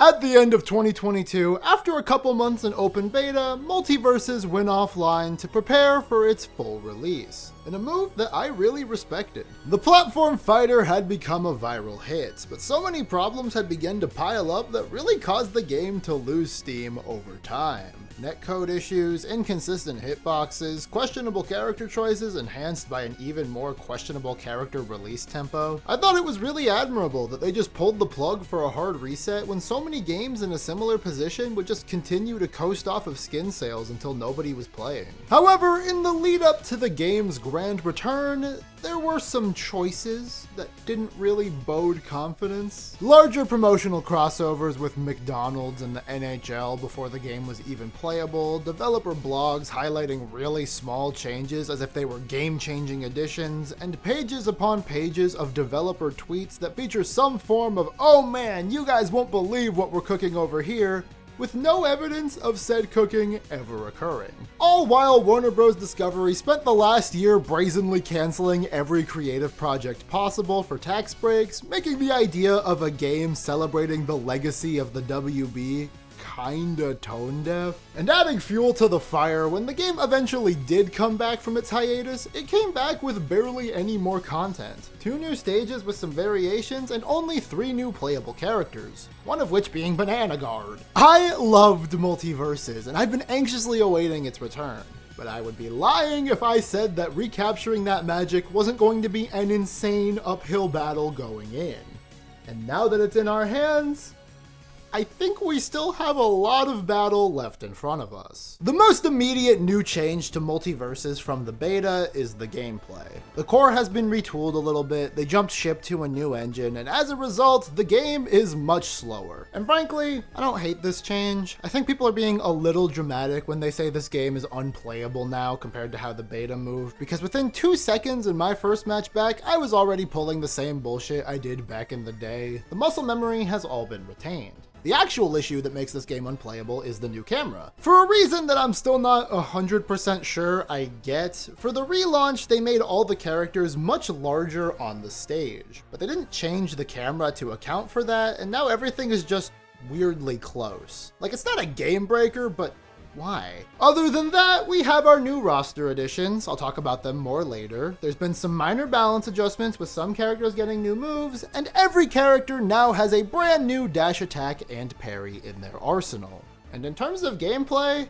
At the end of 2022, after a couple months in open beta, Multiversus went offline to prepare for its full release, in a move that I really respected. The platform fighter had become a viral hit, but so many problems had begun to pile up that really caused the game to lose steam over time. Netcode issues, inconsistent hitboxes, questionable character choices enhanced by an even more questionable character release tempo. I thought it was really admirable that they just pulled the plug for a hard reset when so many games in a similar position would just continue to coast off of skin sales until nobody was playing. However, in the lead up to the game's grand return, there were some choices that didn't really bode confidence. Larger promotional crossovers with McDonald's and the NHL before the game was even playable, developer blogs highlighting really small changes as if they were game-changing additions, and pages upon pages of developer tweets that feature some form of "oh man, you guys won't believe what we're cooking over here," with no evidence of said cooking ever occurring. All while Warner Bros. Discovery spent the last year brazenly canceling every creative project possible for tax breaks, making the idea of a game celebrating the legacy of the WB kinda tone deaf, and adding fuel to the fire. When the game eventually did come back from its hiatus, it came back with barely any more content. 2 new stages with some variations, and only 3 new playable characters, one of which being Banana Guard. I loved Multiversus, and I've been anxiously awaiting its return. But I would be lying if I said that recapturing that magic wasn't going to be an insane uphill battle going in. And now that it's in our hands, I think we still have a lot of battle left in front of us. The most immediate new change to Multiversus from the beta is the gameplay. The core has been retooled a little bit, they jumped ship to a new engine, and as a result, the game is much slower. And frankly, I don't hate this change. I think people are being a little dramatic when they say this game is unplayable now compared to how the beta moved, because within 2 seconds in my first match back, I was already pulling the same bullshit I did back in the day. The muscle memory has all been retained. The actual issue that makes this game unplayable is the new camera. For a reason that I'm still not 100% sure I get, for the relaunch they made all the characters much larger on the stage, but they didn't change the camera to account for that, and now everything is just weirdly close. Like, it's not a game breaker, but why? Other than that, we have our new roster additions. I'll talk about them more later. There's been some minor balance adjustments with some characters getting new moves, and every character now has a brand new dash attack and parry in their arsenal. And in terms of gameplay,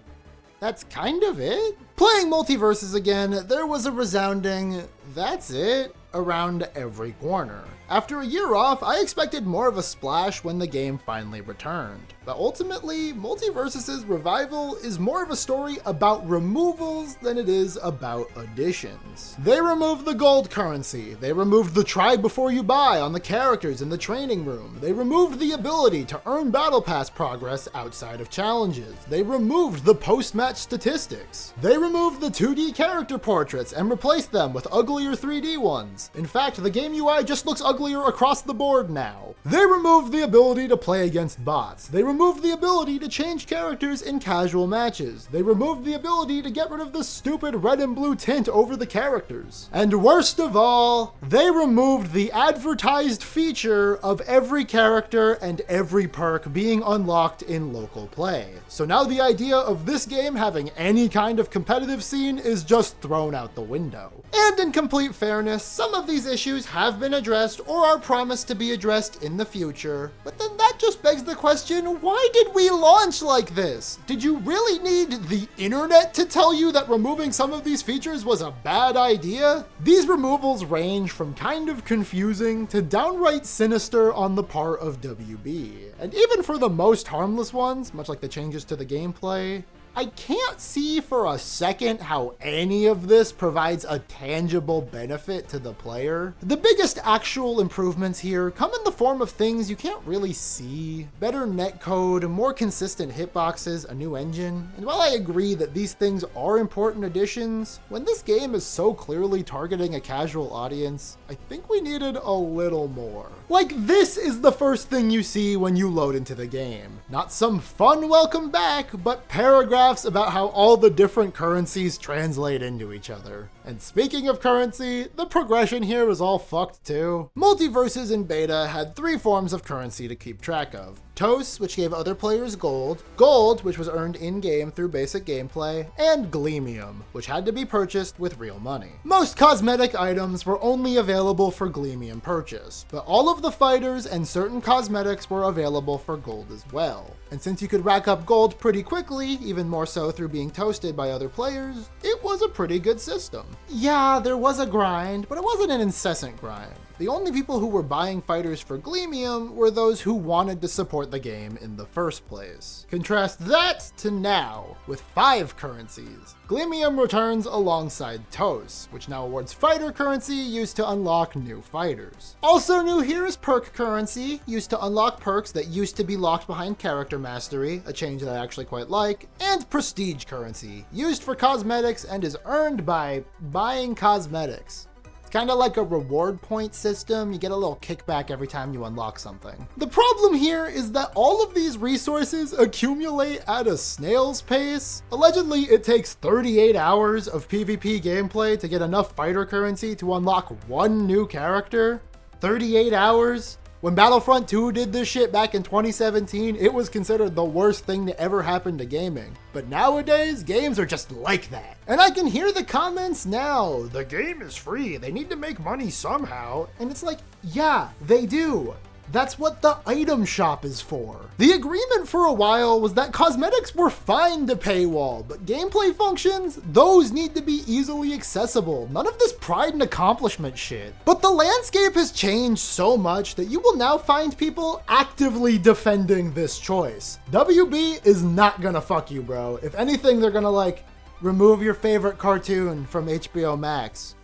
that's kind of it. Playing Multiversus again, there was a resounding "that's it" around every corner. After a year off, I expected more of a splash when the game finally returned. But ultimately, Multiversus' revival is more of a story about removals than it is about additions. They removed the gold currency, they removed the try before you buy on the characters in the training room, they removed the ability to earn battle pass progress outside of challenges, they removed the post-match statistics, they removed the 2D character portraits and replaced them with uglier 3D ones. In fact, the game UI just looks uglier across the board now. They removed the ability to play against bots. They removed the ability to change characters in casual matches. They removed the ability to get rid of the stupid red and blue tint over the characters. And worst of all, they removed the advertised feature of every character and every perk being unlocked in local play. So now the idea of this game having any kind of competitive scene is just thrown out the window. And in complete fairness, some of these issues have been addressed or are promised to be addressed in the future. But then that just begs the question, why did we launch like this? Did you really need the internet to tell you that removing some of these features was a bad idea? These removals range from kind of confusing to downright sinister on the part of WB. And even for the most harmless ones, much like the changes to the gameplay, I can't see for a second how any of this provides a tangible benefit to the player. The biggest actual improvements here come in the form of things you can't really see. Better netcode, more consistent hitboxes, a new engine. And while I agree that these things are important additions, when this game is so clearly targeting a casual audience, I think we needed a little more. Like, this is the first thing you see when you load into the game. Not some fun welcome back, but paragraphs about how all the different currencies translate into each other. And speaking of currency, the progression here is all fucked too. Multiversus in beta had 3 forms of currency to keep track of. Tos, which gave other players gold, gold, which was earned in-game through basic gameplay, and gleamium, which had to be purchased with real money. Most cosmetic items were only available for gleamium purchase, but all of the fighters and certain cosmetics were available for gold as well. And since you could rack up gold pretty quickly, even more so through being toasted by other players, it was a pretty good system. Yeah, there was a grind, but it wasn't an incessant grind. The only people who were buying fighters for gleamium were those who wanted to support the game in the first place. Contrast that to now, with 5 currencies. Gleamium returns alongside Tos, which now awards fighter currency used to unlock new fighters. Also new here is perk currency, used to unlock perks that used to be locked behind character mastery, a change that I actually quite like, and prestige currency, used for cosmetics and is earned by buying cosmetics. Kind of like a reward point system, you get a little kickback every time you unlock something. The problem here is that all of these resources accumulate at a snail's pace. Allegedly, it takes 38 hours of PvP gameplay to get enough fighter currency to unlock 1 new character. 38 hours? When Battlefront 2 did this shit back in 2017, it was considered the worst thing to ever happen to gaming. But nowadays, games are just like that. And I can hear the comments now, the game is free, they need to make money somehow. And it's like, yeah, they do. That's what the item shop is for. The agreement for a while was that cosmetics were fine to paywall, but gameplay functions, those need to be easily accessible. None of this pride and accomplishment shit. But the landscape has changed so much that you will now find people actively defending this choice. WB is not gonna fuck you, bro. If anything, they're gonna like remove your favorite cartoon from HBO Max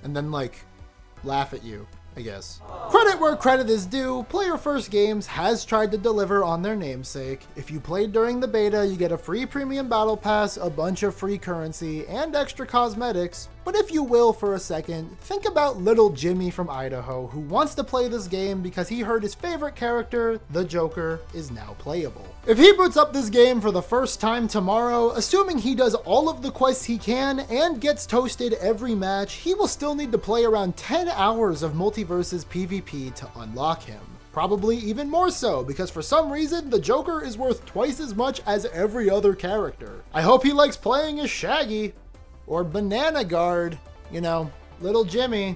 and then like laugh at you, I guess. Credit where credit is due, Player First Games has tried to deliver on their namesake. If you played during the beta, you get a free premium battle pass, a bunch of free currency, and extra cosmetics. But if you will for a second, think about little Jimmy from Idaho who wants to play this game because he heard his favorite character, the Joker, is now playable. If he boots up this game for the first time tomorrow, assuming he does all of the quests he can and gets toasted every match, he will still need to play around 10 hours of Multiversus PvP to unlock him. Probably even more so, because for some reason, the Joker is worth twice as much as every other character. I hope he likes playing as Shaggy. Or Banana Guard, you know, little Jimmy.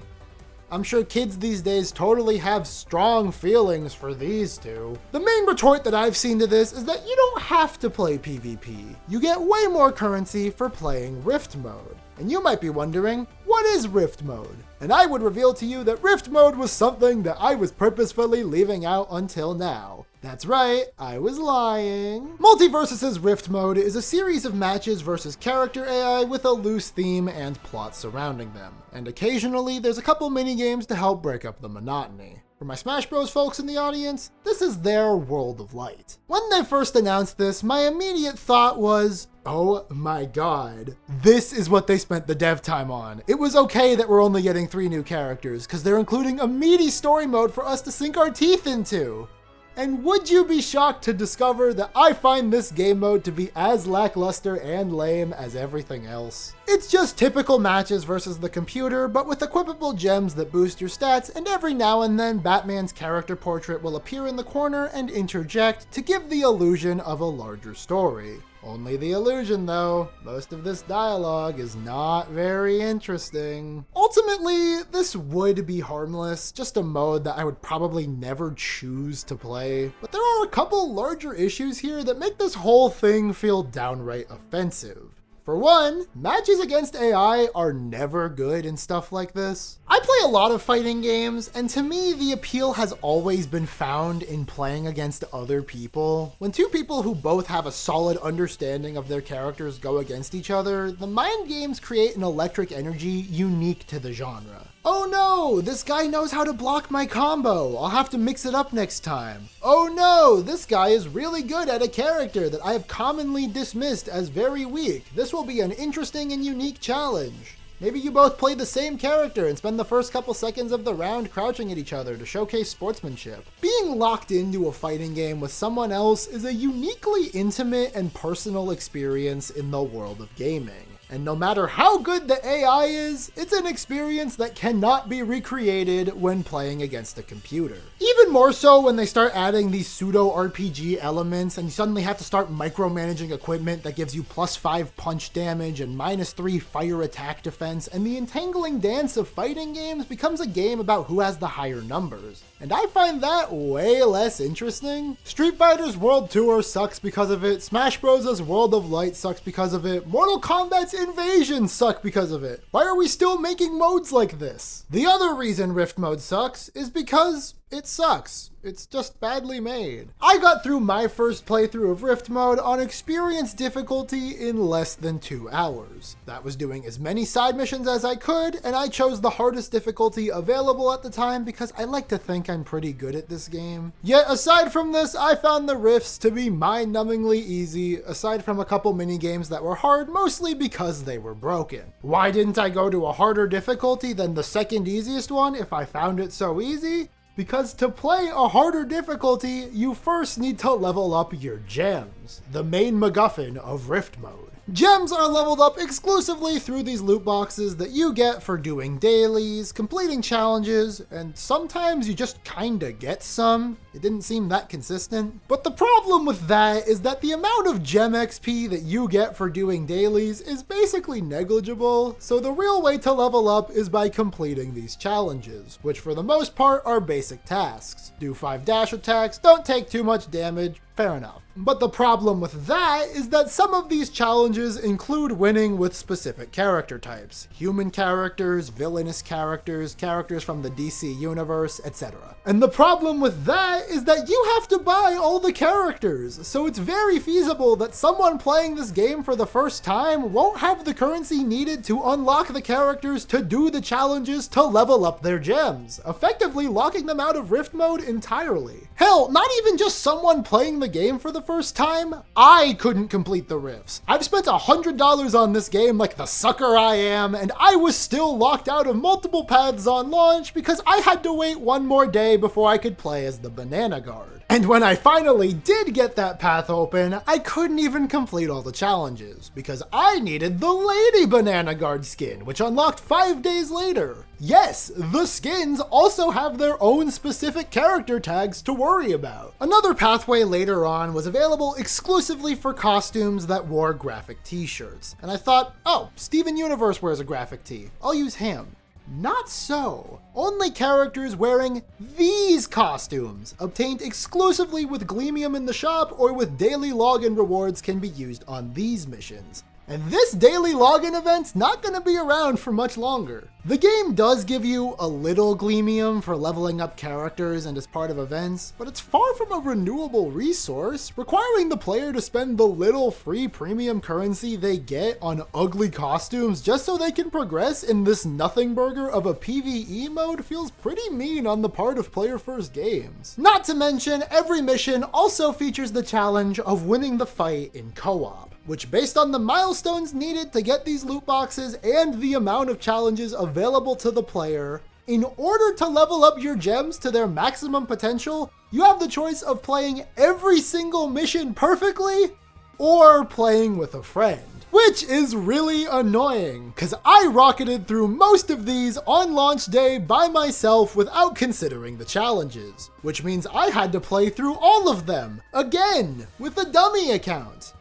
I'm sure kids these days totally have strong feelings for these two. The main retort that I've seen to this is that you don't have to play PvP. You get way more currency for playing Rift Mode. And you might be wondering, what is Rift Mode? And I would reveal to you that Rift Mode was something that I was purposefully leaving out until now. That's right, I was lying. Multiversus' Rift Mode is a series of matches versus character AI with a loose theme and plot surrounding them. And occasionally, there's a couple mini-games to help break up the monotony. For my Smash Bros folks in the audience, this is their world of light. When they first announced this, my immediate thought was, oh my god, this is what they spent the dev time on. It was okay that we're only getting 3 new characters, because they're including a meaty story mode for us to sink our teeth into. And would you be shocked to discover that I find this game mode to be as lackluster and lame as everything else? It's just typical matches versus the computer, but with equipable gems that boost your stats, and every now and then Batman's character portrait will appear in the corner and interject to give the illusion of a larger story. Only the illusion though. Most of this dialogue is not very interesting. Ultimately, this would be harmless, just a mode that I would probably never choose to play. But there are a couple larger issues here that make this whole thing feel downright offensive. For one, matches against AI are never good in stuff like this. I play a lot of fighting games, and to me, the appeal has always been found in playing against other people. When 2 people who both have a solid understanding of their characters go against each other, the mind games create an electric energy unique to the genre. Oh no, this guy knows how to block my combo. I'll have to mix it up next time. Oh no, this guy is really good at a character that I have commonly dismissed as very weak. This will be an interesting and unique challenge. Maybe you both play the same character and spend the first couple seconds of the round crouching at each other to showcase sportsmanship. Being locked into a fighting game with someone else is a uniquely intimate and personal experience in the world of gaming. And no matter how good the AI is, it's an experience that cannot be recreated when playing against a computer. Even more so when they start adding these pseudo RPG elements and you suddenly have to start micromanaging equipment that gives you +5 punch damage and -3 fire attack defense, and the entangling dance of fighting games becomes a game about who has the higher numbers. And I find that way less interesting. Street Fighter's World Tour sucks because of it, Smash Bros.' World of Light sucks because of it, Mortal Kombat's Invasion suck because of it. Why are we still making modes like this? The other reason Rift mode sucks is because it sucks. It's just badly made. I got through my first playthrough of Rift mode on experience difficulty in less than 2 hours. That was doing as many side missions as I could, and I chose the hardest difficulty available at the time because I like to think I'm pretty good at this game. Yet aside from this, I found the Rifts to be mind-numbingly easy, aside from a couple mini games that were hard, mostly because they were broken. Why didn't I go to a harder difficulty than the second easiest one if I found it so easy? Because to play a harder difficulty, you first need to level up your gems, the main MacGuffin of Rift mode. Gems are leveled up exclusively through these loot boxes that you get for doing dailies, completing challenges, and sometimes you just kinda get some. It didn't seem that consistent. But the problem with that is that the amount of gem XP that you get for doing dailies is basically negligible, so the real way to level up is by completing these challenges, which for the most part are basic tasks. Do 5 dash attacks, don't take too much damage, fair enough. But the problem with that is that some of these challenges include winning with specific character types. Human characters, villainous characters, characters from the DC universe, etc. And the problem with that is that you have to buy all the characters, so it's very feasible that someone playing this game for the first time won't have the currency needed to unlock the characters to do the challenges to level up their gems, effectively locking them out of Rift mode entirely. Hell, not even just someone playing the game for the first time, I couldn't complete the Rifts. I've spent $100 on this game like the sucker I am, and I was still locked out of multiple paths on launch because I had to wait one more day before I could play as the Banana Guard. And when I finally did get that path open, I couldn't even complete all the challenges because I needed the Lady Banana Guard skin, which unlocked 5 days later. Yes, the skins also have their own specific character tags to worry about. Another pathway later on was available exclusively for costumes that wore graphic t-shirts. And I thought, oh, Steven Universe wears a graphic tee, I'll use him. Not so. Only characters wearing these costumes, obtained exclusively with Gleamium in the shop or with daily login rewards, can be used on these missions. And this daily login event's not going to be around for much longer. The game does give you a little Gleamium for leveling up characters and as part of events, but it's far from a renewable resource, requiring the player to spend the little free premium currency they get on ugly costumes just so they can progress in this nothing burger of a PvE mode feels pretty mean on the part of player first games. Not to mention, every mission also features the challenge of winning the fight in co-op, which based on the milestones needed to get these loot boxes and the amount of challenges available to the player, in order to level up your gems to their maximum potential, you have the choice of playing every single mission perfectly or playing with a friend. Which is really annoying, because I rocketed through most of these on launch day by myself without considering the challenges, which means I had to play through all of them, again, with a dummy account.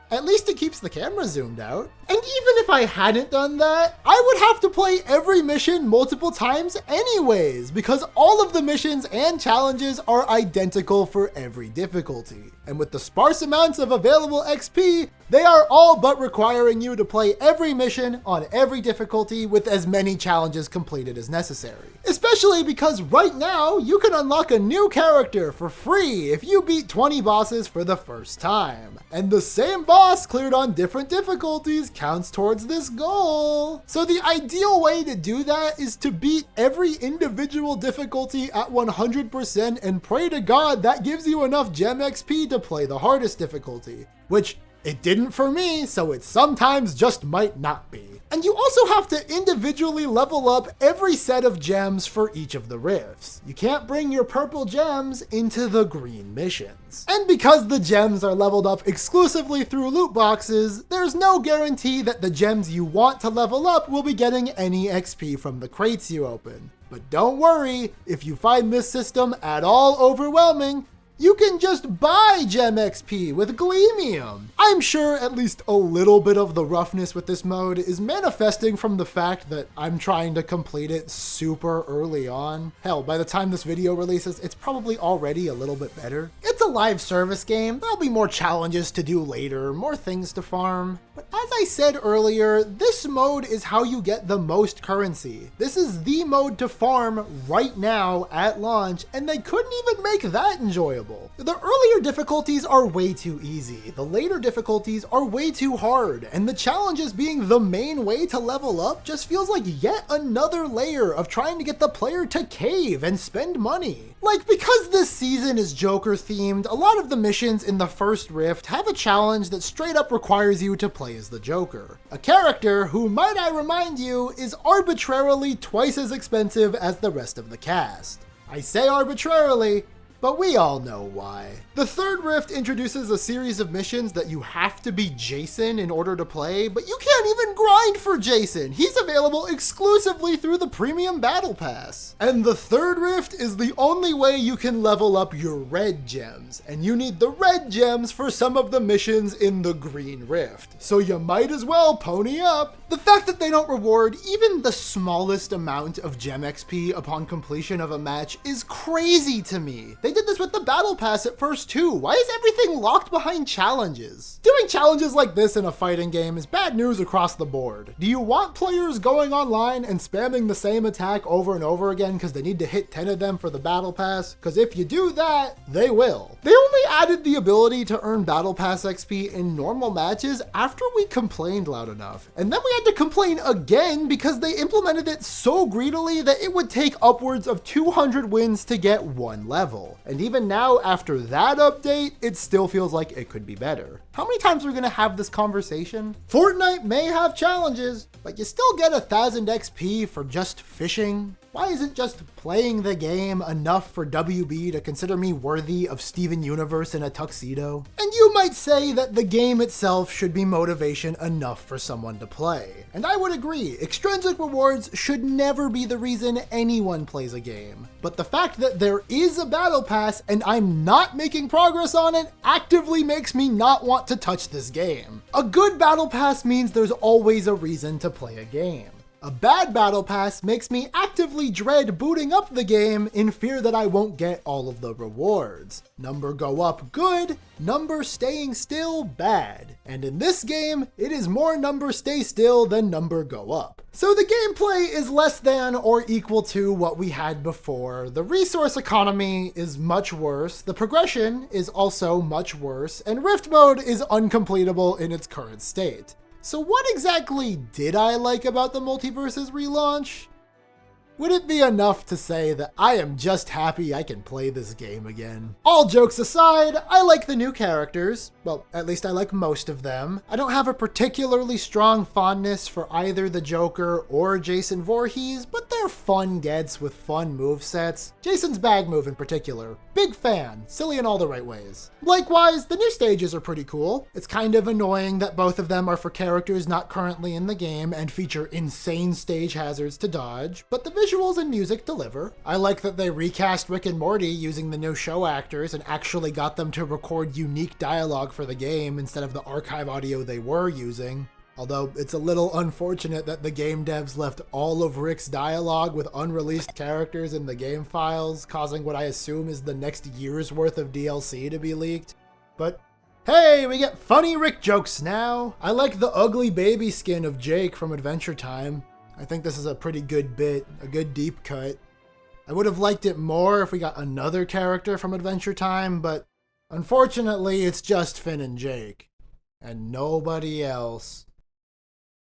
At least it keeps the camera zoomed out. And even if I hadn't done that, I would have to play every mission multiple times anyways, because all of the missions and challenges are identical for every difficulty. And with the sparse amounts of available XP, they are all but requiring you to play every mission on every difficulty with as many challenges completed as necessary. Especially because right now, you can unlock a new character for free if you beat 20 bosses for the first time. And the same boss cleared on different difficulties counts towards this goal. So the ideal way to do that is to beat every individual difficulty at 100% and pray to God that gives you enough gem XP to play the hardest difficulty, which It didn't for me, so it sometimes just might not be. And you also have to individually level up every set of gems for each of the rifts. You can't bring your purple gems into the green missions. And because the gems are leveled up exclusively through loot boxes, there's no guarantee that the gems you want to level up will be getting any XP from the crates you open. But don't worry, if you find this system at all overwhelming, you can just buy Gem XP with Gleamium. I'm sure at least a little bit of the roughness with this mode is manifesting from the fact that I'm trying to complete it super early on. Hell, by the time this video releases, it's probably already a little bit better. It's a live service game. There'll be more challenges to do later, more things to farm. But as I said earlier, this mode is how you get the most currency. This is the mode to farm right now at launch, and they couldn't even make that enjoyable. The earlier difficulties are way too easy, the later difficulties are way too hard, and the challenges being the main way to level up just feels like yet another layer of trying to get the player to cave and spend money. Like, because this season is Joker themed, a lot of the missions in the first rift have a challenge that straight up requires you to play as the Joker. A character who, might I remind you, is arbitrarily twice as expensive as the rest of the cast. I say arbitrarily, but we all know why. The third rift introduces a series of missions that you have to be Jason in order to play, but you can't even grind for Jason. He's available exclusively through the premium battle pass. And the third rift is the only way you can level up your red gems, and you need the red gems for some of the missions in the green rift. So you might as well pony up. The fact that they don't reward even the smallest amount of gem XP upon completion of a match is crazy to me. They did this with the battle pass at first too. Why is everything locked behind challenges? Doing challenges like this in a fighting game is bad news across the board. Do you want players going online and spamming the same attack over and over again because they need to hit 10 of them for the battle pass? Because if you do that, they will. They only added the ability to earn battle pass XP in normal matches after we complained loud enough. And then we had to complain again because they implemented it so greedily that it would take upwards of 200 wins to get one level. And even now, after that update, it still feels like it could be better. How many times are we gonna have this conversation? Fortnite may have challenges, but you still get 1000 XP for just fishing. Why isn't just playing the game enough for WB to consider me worthy of Steven Universe in a tuxedo? And you might say that the game itself should be motivation enough for someone to play. And I would agree, extrinsic rewards should never be the reason anyone plays a game. But the fact that there is a battle pass and I'm not making progress on it actively makes me not want to touch this game. A good battle pass means there's always a reason to play a game. A bad battle pass makes me actively dread booting up the game in fear that I won't get all of the rewards. Number go up good, number staying still bad. And in this game, it is more number stay still than number go up. So the gameplay is less than or equal to what we had before. The resource economy is much worse, the progression is also much worse, and Rift mode is uncompletable in its current state. So what exactly did I like about the Multiversus relaunch? Would it be enough to say that I am just happy I can play this game again? All jokes aside, I like the new characters. Well, at least I like most of them. I don't have a particularly strong fondness for either the Joker or Jason Voorhees, but they're fun gets with fun movesets. Jason's bag move in particular. Big fan, silly in all the right ways. Likewise, the new stages are pretty cool. It's kind of annoying that both of them are for characters not currently in the game and feature insane stage hazards to dodge, but the visuals and music deliver. I like that they recast Rick and Morty using the new show actors and actually got them to record unique dialogue for the game instead of the archive audio they were using. Although it's a little unfortunate that the game devs left all of Rick's dialogue with unreleased characters in the game files, causing what I assume is the next year's worth of DLC to be leaked. But hey, we get funny Rick jokes now. I like the ugly baby skin of Jake from Adventure Time. I think this is a pretty good bit, a good deep cut. I would have liked it more if we got another character from Adventure Time, but unfortunately it's just Finn and Jake, and nobody else.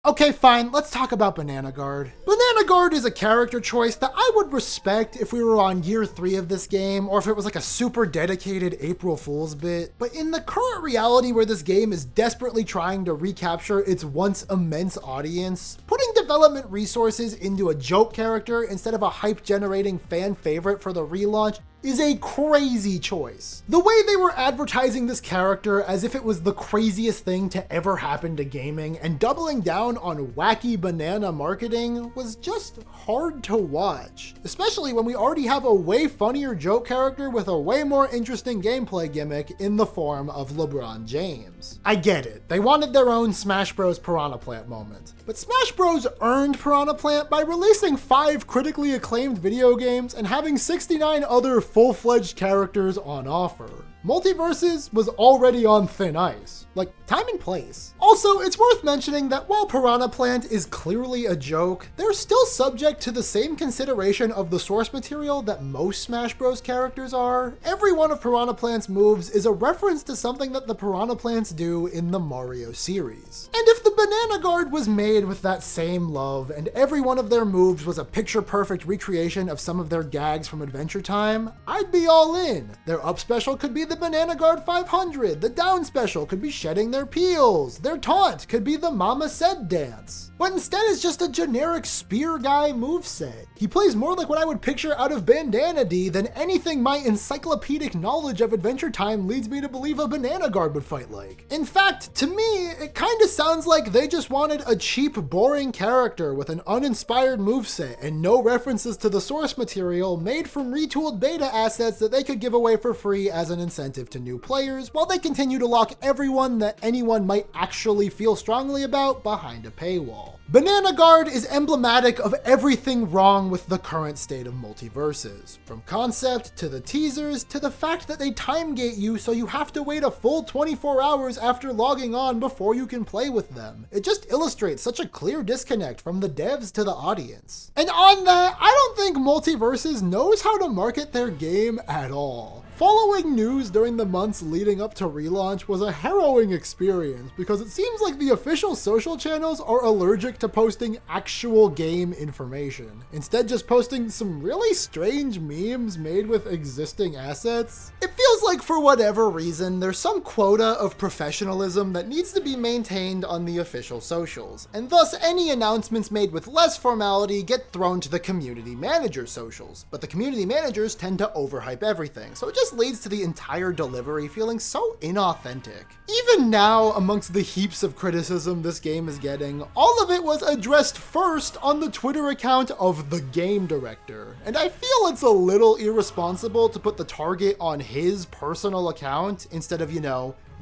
Okay, fine, let's talk about Banana Guard. Banana Guard is a character choice that I would respect if we were on year 3 of this game, or if it was like a super dedicated April Fool's bit. But in the current reality where this game is desperately trying to recapture its once immense audience, putting development resources into a joke character instead of a hype-generating fan favorite for the relaunch is a crazy choice. The way they were advertising this character as if it was the craziest thing to ever happen to gaming and doubling down on wacky banana marketing was just hard to watch, especially when we already have a way funnier joke character with a way more interesting gameplay gimmick in the form of LeBron James. I get it, they wanted their own Smash Bros. Piranha Plant moment, but Smash Bros. Earned Piranha Plant by releasing 5 critically acclaimed video games and having 69 other full-fledged characters on offer. Multiversus was already on thin ice, like time and place. Also, it's worth mentioning that while Piranha Plant is clearly a joke, they're still subject to the same consideration of the source material that most Smash Bros. Characters are. Every one of Piranha Plant's moves is a reference to something that the Piranha Plants do in the Mario series. And if the Banana Guard was made with that same love, and every one of their moves was a picture-perfect recreation of some of their gags from Adventure Time, I'd be all in. Their up special could be the Banana Guard 500, the down special could be shedding their peels, their taunt could be the Mama Said dance. But instead it's just a generic spear guy moveset. He plays more like what I would picture out of Bandana D than anything my encyclopedic knowledge of Adventure Time leads me to believe a Banana Guard would fight like. In fact, to me, it kinda sounds like they just wanted a cheap, boring character with an uninspired moveset and no references to the source material made from retooled beta assets that they could give away for free as an incentive to new players, while they continue to lock everyone that anyone might actually feel strongly about behind a paywall. Banana Guard is emblematic of everything wrong with the current state of multiverses. From concept, to the teasers, to the fact that they time gate you so you have to wait a full 24 hours after logging on before you can play with them. It just illustrates such a clear disconnect from the devs to the audience. And on that, I don't think Multiverses knows how to market their game at all. Following news during the months leading up to relaunch was a harrowing experience because it seems like the official social channels are allergic to posting actual game information, instead just posting some really strange memes made with existing assets. It feels like for whatever reason, there's some quota of professionalism that needs to be maintained on the official socials, and thus any announcements made with less formality get thrown to the community manager socials, but the community managers tend to overhype everything, so it just leads to the entire delivery feeling so inauthentic. Even now, amongst the heaps of criticism this game is getting, all of it was addressed first on the Twitter account of the game director, and I feel it's a little irresponsible to put the target on his personal account instead of,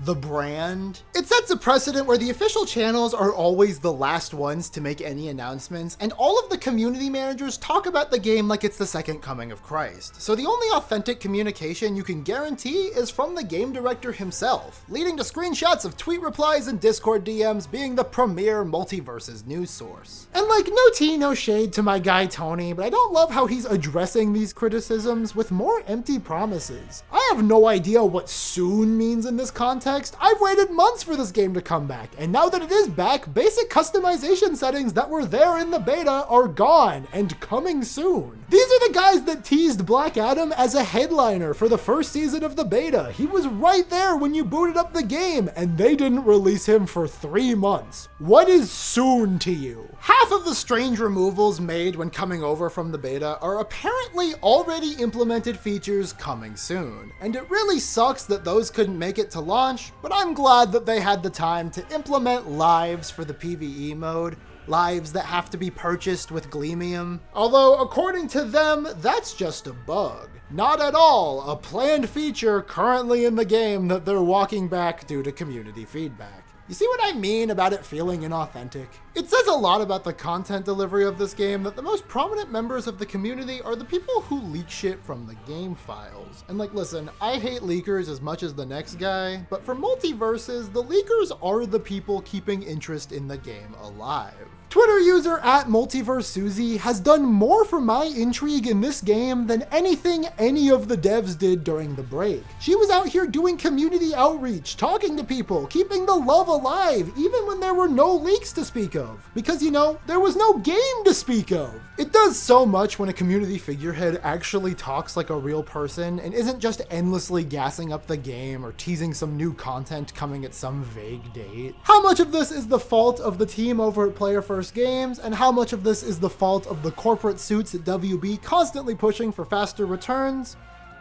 the brand. It sets a precedent where the official channels are always the last ones to make any announcements, and all of the community managers talk about the game like it's the second coming of Christ. So the only authentic communication you can guarantee is from the game director himself, leading to screenshots of tweet replies and Discord DMs being the premier Multiverses news source. And no tea, no shade to my guy Tony, but I don't love how he's addressing these criticisms with more empty promises. I have no idea what soon means in this context. I've waited months for this game to come back, and now that it is back, basic customization settings that were there in the beta are gone and coming soon. These are the guys that teased Black Adam as a headliner for the first season of the beta. He was right there when you booted up the game, and they didn't release him for 3 months. What is soon to you? Half of the strange removals made when coming over from the beta are apparently already implemented features coming soon, and it really sucks that those couldn't make it to launch, but I'm glad that they had the time to implement lives for the PvE mode, lives that have to be purchased with Gleamium. Although, according to them, that's just a bug. Not at all a planned feature currently in the game that they're walking back due to community feedback. You see what I mean about it feeling inauthentic? It says a lot about the content delivery of this game that the most prominent members of the community are the people who leak shit from the game files. And listen, I hate leakers as much as the next guy, but for Multiverses, the leakers are the people keeping interest in the game alive. Twitter user @MultiverSusie has done more for my intrigue in this game than anything any of the devs did during the break. She was out here doing community outreach, talking to people, keeping the love alive, even when there were no leaks to speak of. Because, you know, there was no game to speak of. It does so much when a community figurehead actually talks like a real person and isn't just endlessly gassing up the game or teasing some new content coming at some vague date. How much of this is the fault of the team over at Player First Games, and how much of this is the fault of the corporate suits at WB constantly pushing for faster returns?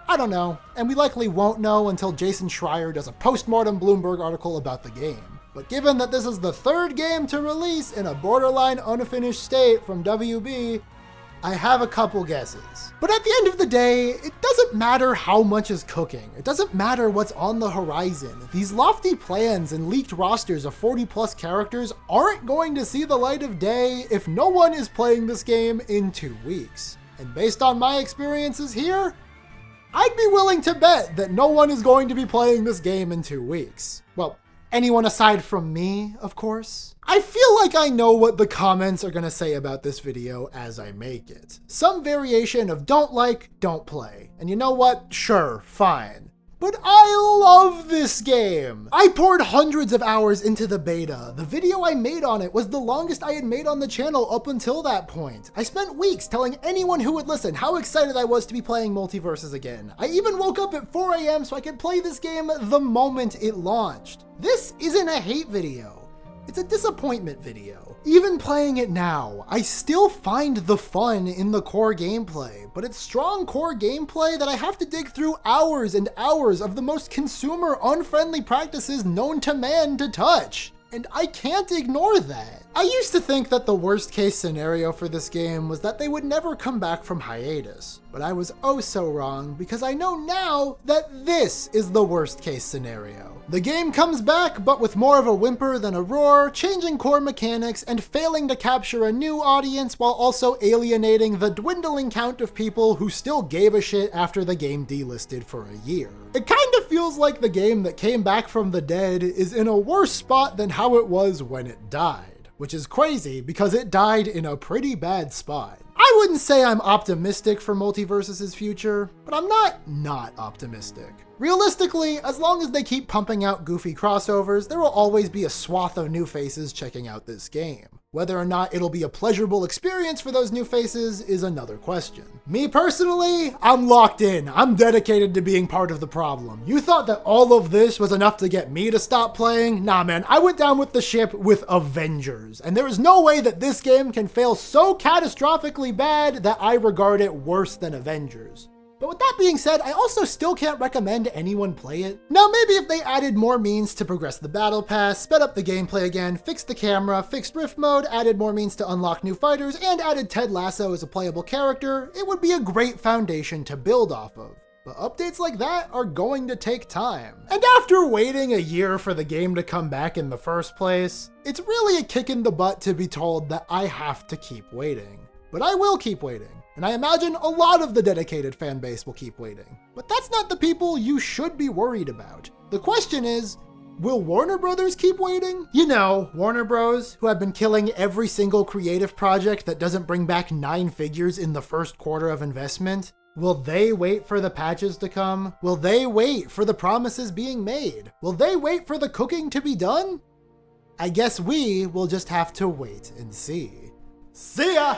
I don't know, and we likely won't know until Jason Schreier does a post-mortem Bloomberg article about the game. But given that this is the third game to release in a borderline unfinished state from WB, I have a couple guesses. But at the end of the day, it doesn't matter how much is cooking. It doesn't matter what's on the horizon. These lofty plans and leaked rosters of 40+ characters aren't going to see the light of day if no one is playing this game in 2 weeks. And based on my experiences here, I'd be willing to bet that no one is going to be playing this game in 2 weeks. Well, anyone aside from me, of course. I feel like I know what the comments are gonna say about this video as I make it. Some variation of don't like, don't play. And you know what? Sure, fine. But I love this game! I poured hundreds of hours into the beta. The video I made on it was the longest I had made on the channel up until that point. I spent weeks telling anyone who would listen how excited I was to be playing Multiversus again. I even woke up at 4 AM so I could play this game the moment it launched. This isn't a hate video. It's a disappointment video. Even playing it now, I still find the fun in the core gameplay, but it's strong core gameplay that I have to dig through hours and hours of the most consumer-unfriendly practices known to man to touch. And I can't ignore that. I used to think that the worst case scenario for this game was that they would never come back from hiatus, but I was oh so wrong because I know now that this is the worst case scenario. The game comes back, but with more of a whimper than a roar, changing core mechanics and failing to capture a new audience while also alienating the dwindling count of people who still gave a shit after the game delisted for a year. It kind of feels like the game that came back from the dead is in a worse spot than how it was when it died, which is crazy because it died in a pretty bad spot. I wouldn't say I'm optimistic for Multiversus' future, but I'm not optimistic. Realistically, as long as they keep pumping out goofy crossovers, there will always be a swath of new faces checking out this game. Whether or not it'll be a pleasurable experience for those new faces is another question. Me personally, I'm locked in. I'm dedicated to being part of the problem. You thought that all of this was enough to get me to stop playing? Nah man, I went down with the ship with Avengers, and there is no way that this game can fail so catastrophically bad that I regard it worse than Avengers. But with that being said, I also still can't recommend anyone play it. Now maybe if they added more means to progress the battle pass, sped up the gameplay again, fixed the camera, fixed rift mode, added more means to unlock new fighters, and added Ted Lasso as a playable character, it would be a great foundation to build off of. But updates like that are going to take time. And after waiting a year for the game to come back in the first place, it's really a kick in the butt to be told that I have to keep waiting. But I will keep waiting. And I imagine a lot of the dedicated fan base will keep waiting. But that's not the people you should be worried about. The question is, will Warner Brothers keep waiting? You know, Warner Bros, who have been killing every single creative project that doesn't bring back 9 figures in the first quarter of investment. Will they wait for the patches to come? Will they wait for the promises being made? Will they wait for the cooking to be done? I guess we will just have to wait and see. See ya!